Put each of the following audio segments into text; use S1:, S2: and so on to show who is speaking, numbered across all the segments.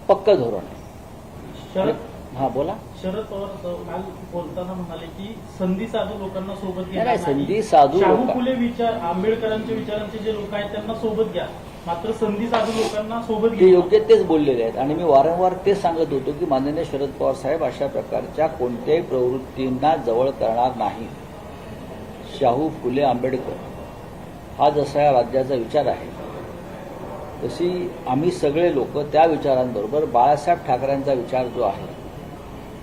S1: पक्कं धोरण आहे.
S2: शरद
S1: हा बोला.
S2: शरद पवार काल बोलताना म्हणाले की संधी साधू लोकांना सोबत घ्या.
S1: नाही, संधी साधू
S2: शाहू फुले विचार आंबेडकरांच्या विचारांचे जे लोक आहेत त्यांना सोबत घ्या, मात्र संधी साधू लोकांना सोबत
S1: ते
S2: घ्या.
S1: योग्य तेच बोललेले आहेत. आणि मी वारंवार तेच सांगत होतो की माननीय शरद पवार साहेब अशा प्रकारच्या कोणत्याही प्रवृत्तींना जवळ करणार नाही. शाहू फुले आंबेडकर हा जसा या राज्याचा विचार आहे तशी आम्ही सगळे लोक त्या विचारांबरोबर बाळासाहेब ठाकरेंचा विचार जो आहे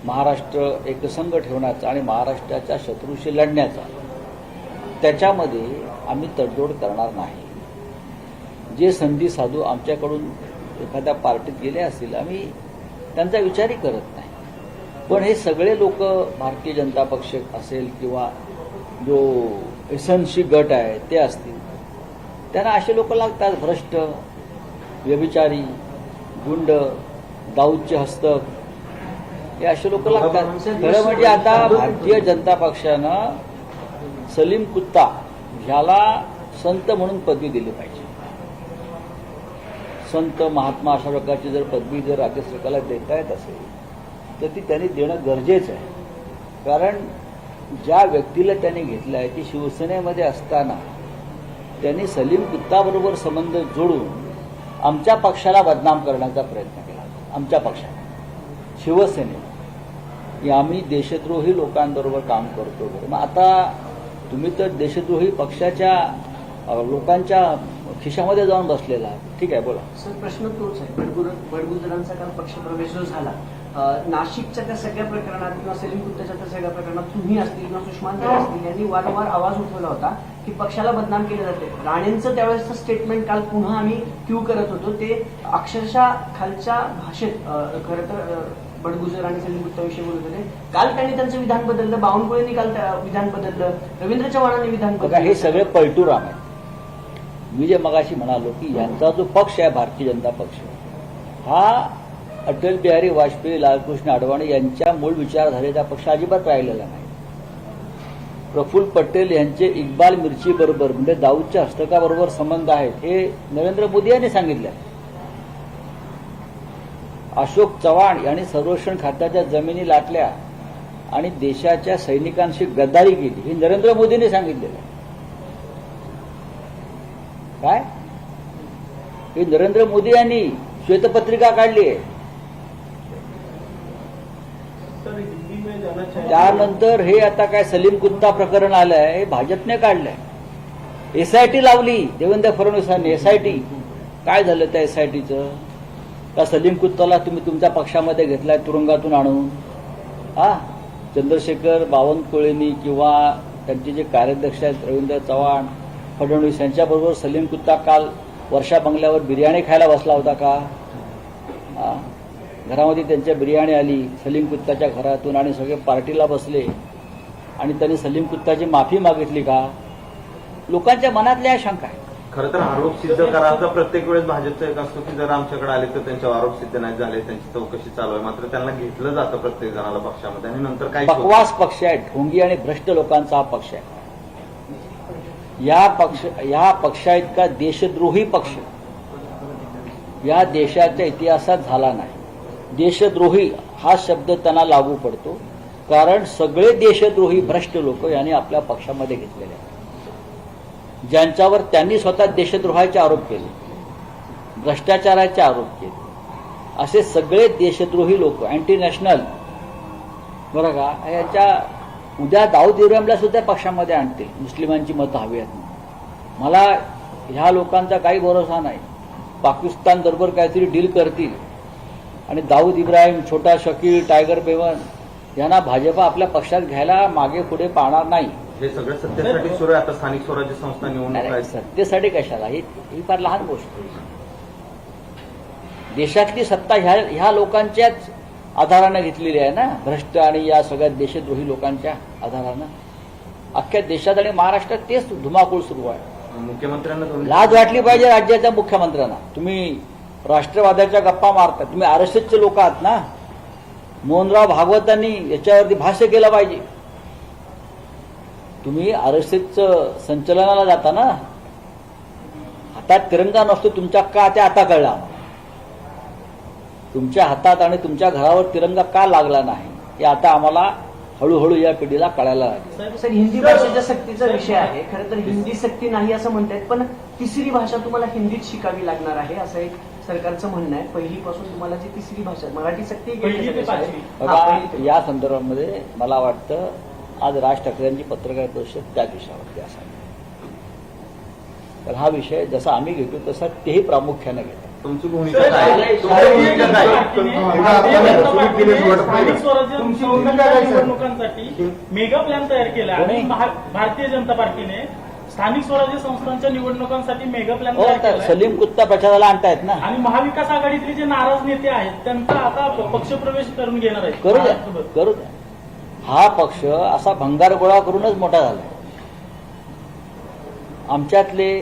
S1: महाराष्ट्र एकसंघ ठेवण्याचा आणि महाराष्ट्राच्या शत्रूशी लढण्याचा, त्याच्यामध्ये आम्ही तडजोड करणार नाही. जे संधी साधू आमच्याकडून एखाद्या पार्टीत गेले असतील आम्ही त्यांचा विचारही करत नाही. पण हे सगळे लोक भारतीय जनता पक्ष असेल किंवा जो एसएनसी गट आहे ते असतील, त्यांना असे लोक लागतात. भ्रष्ट, व्यभिचारी, गुंड, दाऊदचे हस्तक, हे असे लोक लागतात. खरं म्हणजे आता भारतीय जनता पक्षानं सलीम कुत्ता ह्याला संत म्हणून पदवी दिली पाहिजे. संत महात्मा अशा प्रकारची जर पदवी जर राज्य सरकारला देता येत असेल तर ती त्यांनी देणं गरजेचं आहे. कारण ज्या व्यक्तीला त्यांनी घेतलं आहे ती शिवसेनेमध्ये असताना त्यांनी सलीम कुत्ताबरोबर संबंध जोडून आमच्या पक्षाला बदनाम करण्याचा प्रयत्न केला. आमच्या पक्षाने, शिवसेनेने, आम्ही देशद्रोही लोकांबरोबर काम करतो. मग आता तुम्ही तर देशद्रोही पक्षाच्या लोकांच्या खिशामध्ये जाऊन बसलेला आहात. ठीक आहे, बोला.
S3: सर, प्रश्न तोच आहे. बडगुजरांचा काल पक्षप्रवेश जो झाला, नाशिकच्या त्या सगळ्या प्रकरणात किंवा सलीम कुत्त्याच्या त्या सगळ्या प्रकरणात तुम्ही असतील किंवा सुषमा अंधारे असतील यांनी वारंवार आवाज उठवला होता की पक्षाला बदनाम केले जाते. राणेंचं त्यावेळेसचं स्टेटमेंट काल पुन्हा आम्ही क्यू करत होतो, ते अक्षरशः खालच्या भाषेत खरं तर बडगुजर आणि सलीम कुत्त्याविषयी बोलत होते. काल त्यांनी त्यांचं विधान बदललं, बावनकुळेंनी काल विधान बदललं, रवींद्र चव्हाणांनी विधान बदललं.
S1: हे सगळे पलटूराम आहे. मी जे मगाशी म्हणालो की यांचा जो पक्ष आहे भारतीय जनता पक्ष हा अटल बिहारी वाजपेयी, लालकृष्ण अडवाणी यांच्या मूळ विचारधारेचा पक्ष अजिबात राहिलेला नाही. प्रफुल्ल पटेल यांचे इक्बाल मिर्ची बरोबर म्हणजे दाऊदच्या हस्तकाबरोबर संबंध आहेत हे नरेंद्र मोदी यांनी सांगितलं. अशोक चव्हाण यांनी संरक्षण खात्याच्या जमिनी लाटल्या आणि देशाच्या सैनिकांशी गद्दारी केली हे नरेंद्र मोदींनी सांगितलेलं आहे. काय हे नरेंद्र मोदी यांनी श्वेतपत्रिका काढली आहे. त्यानंतर हे आता काय सलीम कुत्ता प्रकरण आलंय हे भाजपने काढलंय. एसआयटी लावली देवेंद्र फडणवीसांनी. एसआयटी काय झालं त्या एसआयटीचं? का सलीम कुत्ताला तुम्ही तुमच्या पक्षामध्ये घेतलाय तुरुंगातून आणून? चंद्रशेखर बावनकुळेंनी किंवा त्यांचे जे कार्याध्यक्ष आहेत रवींद्र चव्हाण, फडणवीस यांच्याबरोबर सलीम कुत्ता काल वर्षा बंगल्यावर बिर्याणी खायला बसला होता का? घरामध्ये त्यांच्या बिर्याणी आली सलीम कुत्ताच्या घरातून आणि सगळे पार्टीला बसले आणि त्यांनी सलीम कुत्ताची माफी मागितली का? लोकांच्या मनातल्या शंका आहे.
S4: खरं तर आरोप सिद्ध करायचा प्रत्येक वेळेस भाजपचा एक असतो की जर आमच्याकडे आले तर त्यांच्यावर आरोप सिद्ध नाही झाले, त्यांची चौकशी चालू आहे, मात्र त्यांना घेतलं जातं प्रत्येक जणाला पक्षामध्ये आणि नंतर काय
S1: बकवास पक्ष आहे. ढोंगी आणि भ्रष्ट लोकांचा हा पक्ष आहे. या पक्षाइतका देशद्रोही पक्ष या देशाच्या इतिहासात झाला नाही. देशद्रोही हा शब्द त्यांना लागू पडतो कारण सगळे देशद्रोही भ्रष्ट लोक यांनी आपल्या पक्षामध्ये घेतलेले आहेत. ज्यांच्यावर त्यांनी स्वतः देशद्रोहाचे आरोप केले, भ्रष्टाचाराचे आरोप केले, असे सगळे देशद्रोही लोक अँटी नॅशनल बरं का, याच्या उद्या दाऊद इब्राहिमला सुद्धा पक्षामध्ये आणतील. मुस्लिमांची मतं हवी आहेत. मला ह्या लोकांचा काही भरोसा नाही. पाकिस्तान बरोबर काहीतरी डील करतील आणि दाऊद इब्राहिम, छोटा शकील, टायगर बेवन यांना भाजपा आपल्या पक्षात घ्यायला मागे पुढे पाहणार नाही.
S4: हे सगळं सत्तेसाठी सुरू आहे. आता स्थानिक स्वराज्य संस्था निवडणूक
S1: सत्तेसाठी कशाला? ही फार लहान गोष्ट आहे. देशातली सत्ता ह्या लोकांच्याच आधारानं घेतलेली आहे ना, भ्रष्ट आणि या सगळ्या देशद्रोही लोकांच्या आधारानं. अख्ख्या देशात आणि महाराष्ट्रात तेच धुमाकूळ सुरू आहे.
S4: मुख्यमंत्र्यांना
S1: लाज वाटली पाहिजे राज्याच्या मुख्यमंत्र्यांना. तुम्ही राष्ट्रवादाच्या गप्पा मारता, तुम्ही आरएसएसचे लोक आहात ना. मोहनराव भागवतांनी याच्यावरती भाष्य केलं पाहिजे. तुम्ही आरएसएसचं संचलनाला जाता ना, हातात तिरंगा नसतो तुमच्या का ते आता कळला. तुमच्या हातात आणि तुमच्या घरावर तिरंगा का लागला नाही हे आता आम्हाला हळूहळू या पिढीला कळायला लागेल.
S3: सर, हिंदी भाषेच्या सक्तीचा विषय आहे. खरं तर हिंदी सक्ती नाही असं म्हणतायत, पण तिसरी भाषा तुम्हाला हिंदीत शिकावी लागणार आहे असं एक सरकारचं म्हणणं आहे. पहिलीपासून तुम्हाला जी तिसरी भाषा, मराठी सक्ती
S2: पहिली ते पाचवी.
S1: बघा, या संदर्भामध्ये मला वाटतं आज राज ठाकरेंची पत्रकार परिषद त्या विषयावरती असावी. तर हा विषय जसा आम्ही घेतो तसा तेही प्रामुख्याने घेतात.
S4: तुमची भूमिका काय? तुमची भूमिका काय?
S2: स्थानिक स्वराज्य निवडणुकांसाठी मेगा प्लॅन तयार केला आणि भारतीय जनता पार्टीने स्थानिक स्वराज्य संस्थांच्या निवडणुकांसाठी मेगा प्लॅन
S1: हो,
S2: तयार
S1: तर
S2: केला
S1: सलीम कुत्ता प्रचाराला आणतायत ना.
S2: आणि महाविकास आघाडीतले जे नाराज नेते आहेत त्यांचा आता पक्षप्रवेश करून घेणार आहेत.
S1: करू द्या,
S2: महाराष्ट्रभर.
S1: करू द्या. हा पक्ष असा भंगार गोळा करूनच मोठा झाला. आमच्यातले